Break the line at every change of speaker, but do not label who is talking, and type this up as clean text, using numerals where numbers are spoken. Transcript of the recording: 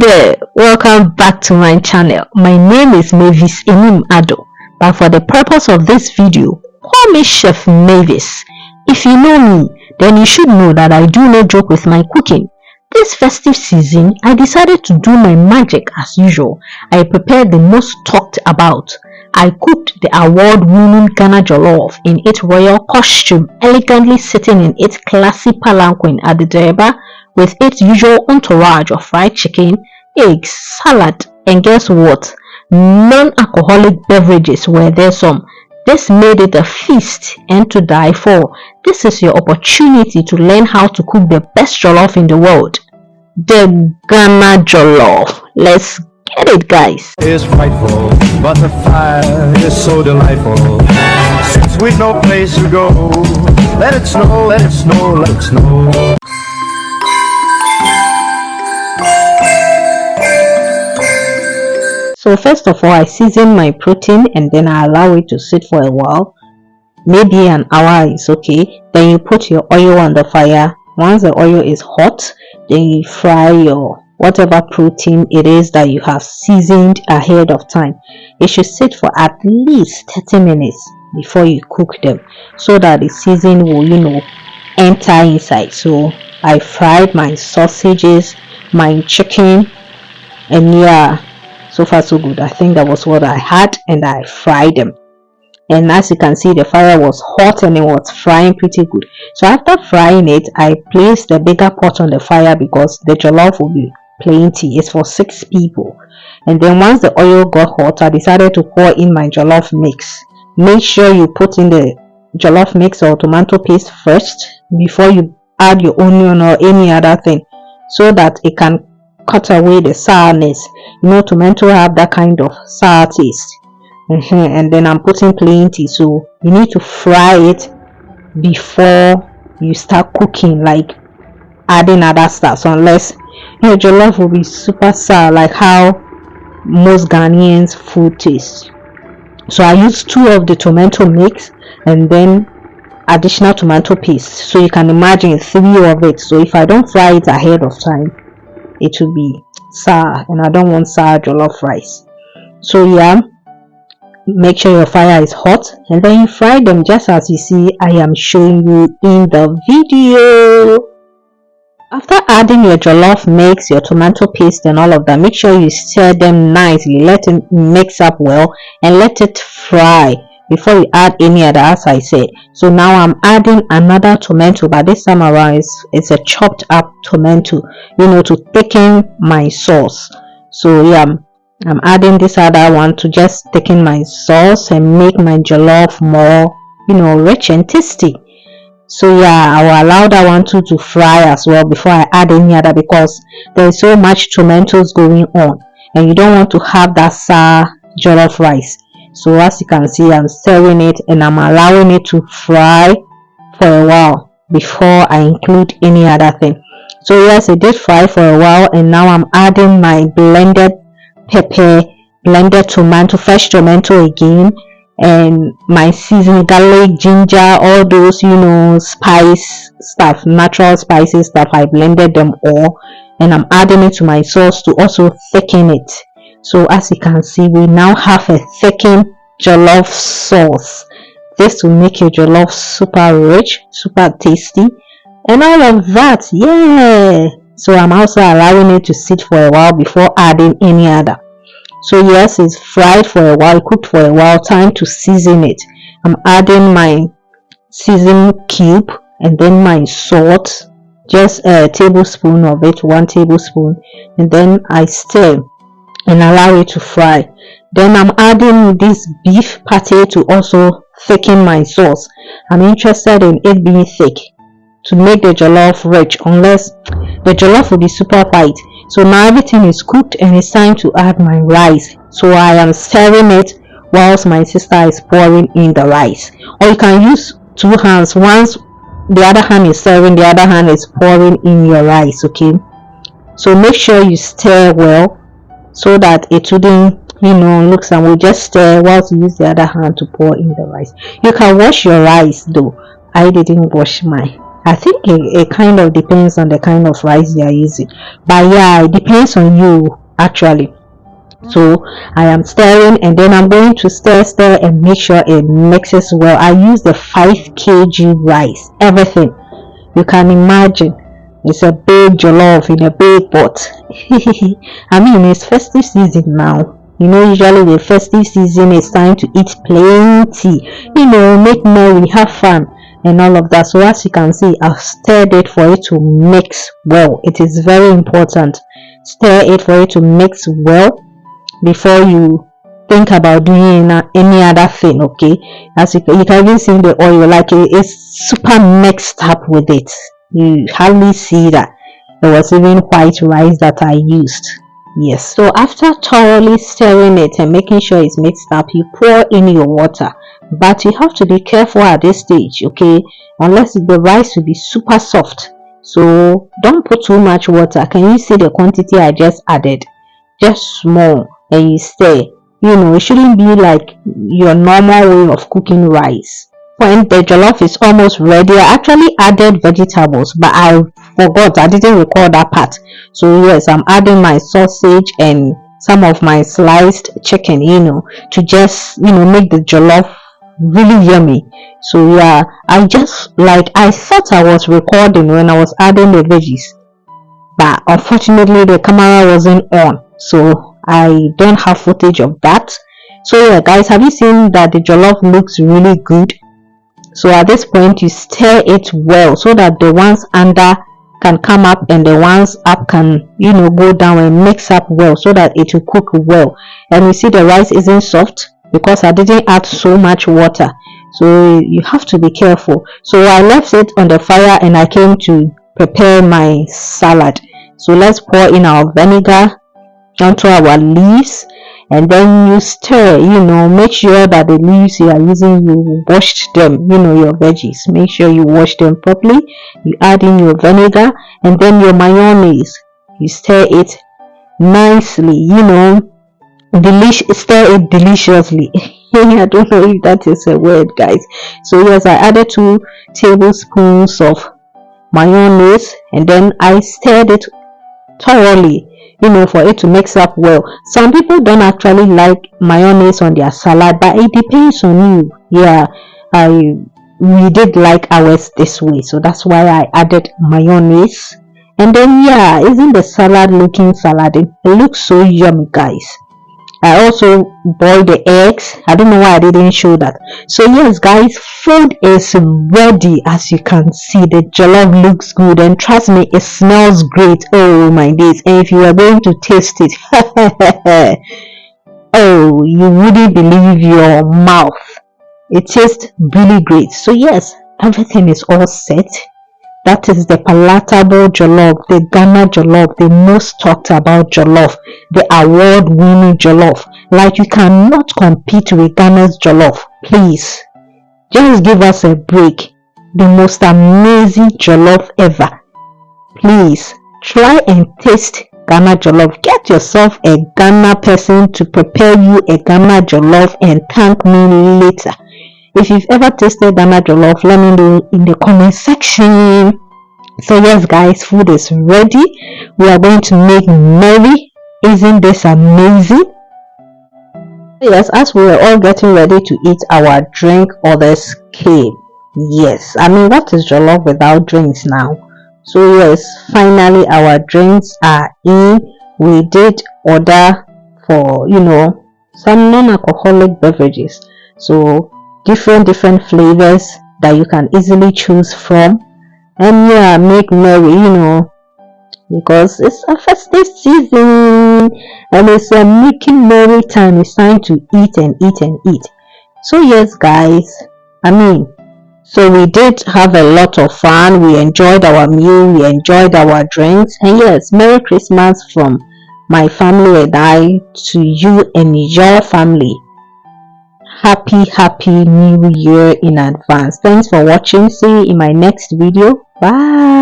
there, welcome back to my channel. My name is Mavis Enim Ado, but for the purpose of this video, call me Chef Mavis. If you know me, then you should know that I do no joke with my cooking. This festive season, I decided to do my magic as usual. I prepared the most talked about. I cooked the award-winning Ghana Jollof in its royal costume, elegantly sitting in its classy palanquin at the Derba with its usual entourage of fried chicken, eggs, salad, and guess what? Non-alcoholic beverages were there some. This made it a feast and to die for. This is your opportunity to learn how to cook the best jollof in the world. The Ghana Jollof. Let's get it, guys.
It's frightful, but the fire is so delightful. Since we've no place to go, let it snow, let it snow, let it snow.
So first of all, I season my protein and then I allow it to sit for a while. Maybe an hour is okay. Then you put your oil on the fire. Once the oil is hot, then you fry your whatever protein it is that you have seasoned ahead of time. It should sit for at least 30 minutes before you cook them, so that the seasoning will, enter inside. So I fried my sausages, my chicken, and yeah, so far so good. I think that was what I had, and I fried them. And as you can see, the fire was hot and it was frying pretty good. So after frying it, I placed the bigger pot on the fire because the jollof will be plenty. It's for 6 people. And then once the oil got hot, I decided to pour in my jollof mix. Make sure you put in the jollof mix or tomato paste first before you add your onion or any other thing, so that it can cut away the sourness. Tomato have that kind of sour taste. And then I'm putting plenty, so you need to fry it before you start cooking, like adding other stuff. So unless your jollof will be super sour, like how most Ghanaians food tastes. So I used 2 of the tomato mix and then additional tomato paste. So you can imagine 3 of it. So if I don't fry it ahead of time, it will be sour, and I don't want sour jollof rice. So yeah, make sure your fire is hot and then you fry them just as you see I am showing you in the video. After adding your jollof mix, your tomato paste and all of that, make sure you stir them nicely, let it mix up well and let it fry before you add any other, as I said. So now I'm adding another tomato, but this time around it's a chopped up tomato, to thicken my sauce. So yeah, I'm adding this other one to just thicken my sauce and make my jollof more, rich and tasty. So yeah, I will allow that one to fry as well before I add any other, because there is so much tomatoes going on and you don't want to have that sour jollof rice. So as you can see, I'm stirring it and I'm allowing it to fry for a while before I include any other thing. So yes, it did fry for a while, and now I'm adding my blended pepper, blended tomato, fresh tomato again, and my seasoned garlic, ginger, all those spice stuff, natural spices stuff. I blended them all and I'm adding it to my sauce to also thicken it. So as you can see, we now have a thickened jollof sauce. This will make your jollof super rich, super tasty, and all of that. Yeah. So I'm also allowing it to sit for a while before adding any other. So yes, it's fried for a while, cooked for a while. Time to season it. I'm adding my seasoning cube and then my salt, just a tablespoon of it, 1 tablespoon, and then I stir and allow it to fry. Then I'm adding this beef patty to also thicken my sauce. I'm interested in it being thick to make the jollof rich, unless the jollof will be super white. So now everything is cooked and it's time to add my rice. So I am stirring it whilst my sister is pouring in the rice. Or you can use 2 hands. Once the other hand is stirring, the other hand is pouring in your rice. Okay, so make sure you stir well so that it wouldn't look, and we'll just stir whilst you use the other hand to pour in the rice. You can wash your rice though. I didn't wash mine. I think it kind of depends on the kind of rice you are using, but yeah, it depends on you actually. So I am stirring, and then I'm going to stir and make sure it mixes well. I use the 5 kg rice, everything you can imagine. It's a big jollof in a big pot. I mean, it's festive season now. Usually the festive season is time to eat plenty, make merry, have fun, and all of that. So as you can see, I've stirred it for it to mix well. It is very important. Stir it for it to mix well before you think about doing any other thing. Okay, as you can even see the oil, like it's super mixed up with it. You hardly see that there was even white rice that I used. Yes, so after thoroughly stirring it and making sure it's mixed up, you pour in your water, but you have to be careful at this stage, okay, unless the rice will be super soft. So don't put too much water. Can you see the quantity I just added? Just small, and you stir. It shouldn't be like your normal way of cooking rice. When the jollof is almost ready, I actually added vegetables, but I forgot, I didn't record that part. So yes, I'm adding my sausage and some of my sliced chicken, to just make the jollof really yummy. So yeah, I thought I was recording when I was adding the veggies, but unfortunately the camera wasn't on, so I don't have footage of that. So yeah guys, have you seen that the jollof looks really good? So at this point you stir it well so that the ones under can come up and the ones up can go down and mix up well so that it will cook well. And you see the rice isn't soft because I didn't add so much water, so you have to be careful. So I left it on the fire and I came to prepare my salad. So let's pour in our vinegar onto our leaves, and then you stir. Make sure that the leaves you are using, you washed them, your veggies, make sure you wash them properly. You add in your vinegar and then your mayonnaise. You stir it nicely, stir it deliciously. I don't know if that is a word, guys. So yes, I added 2 tablespoons of mayonnaise, and then I stirred it thoroughly, for it to mix up well. Some people don't actually like mayonnaise on their salad, but it depends on you. Yeah, we did like ours this way, so that's why I added mayonnaise. And then yeah, isn't the salad looking salad? It looks so yummy, guys. I also boiled the eggs. I don't know why I didn't show that. So yes guys, food is ready. As you can see, the jollof looks good, and trust me, it smells great. Oh my days. And if you are going to taste it, oh, you wouldn't believe your mouth. It tastes really great. So yes, everything is all set. That is the palatable jollof, the Ghana jollof, the most talked about jollof, the award-winning jollof. Like, you cannot compete with Ghana's jollof. Please, just give us a break. The most amazing jollof ever. Please, try and taste Ghana jollof. Get yourself a Ghana person to prepare you a Ghana jollof and thank me later. If you've ever tasted Ghana jollof, let me know in the comment section. So yes guys, food is ready. We are going to make merry. Isn't this amazing? Yes, as we were all getting ready to eat our drink, others came. Yes, I mean, what is jollof without drinks now? So yes, finally our drinks are in. We did order for some non-alcoholic beverages, so different flavors that you can easily choose from. And yeah, make merry, because it's a festive season and it's a making merry time. It's time to eat and eat and eat. So yes guys, so we did have a lot of fun. We enjoyed our meal, we enjoyed our drinks, and yes, Merry Christmas from my family and I to you and your family. Happy New Year in advance. Thanks for watching. See you in my next video. Bye.